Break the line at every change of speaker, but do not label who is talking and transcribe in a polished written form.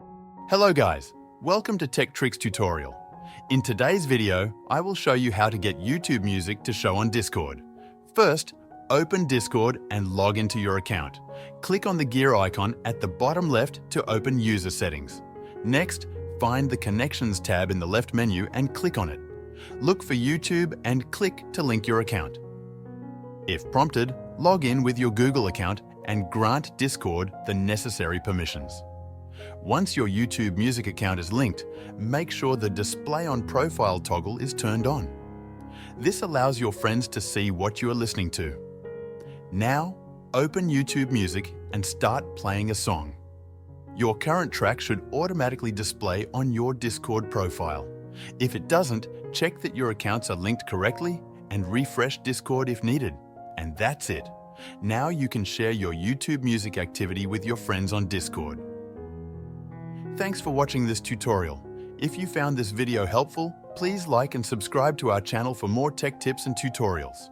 Hello guys, welcome to Tech Tricks tutorial. In today's video, I will show you how to get YouTube music to show on Discord. First, open Discord and log into your account. Click on the gear icon at the bottom left to open user settings. Next, find the Connections tab in the left menu and click on it. Look for YouTube and click to link your account. If prompted, log in with your Google account and grant Discord the necessary permissions. Once your YouTube Music account is linked, make sure the Display on Profile toggle is turned on. This allows your friends to see what you are listening to. Now, open YouTube Music and start playing a song. Your current track should automatically display on your Discord profile. If it doesn't, check that your accounts are linked correctly and refresh Discord if needed. And that's it. Now you can share your YouTube Music activity with your friends on Discord. Thanks for watching this tutorial. If you found this video helpful, please like and subscribe to our channel for more tech tips and tutorials.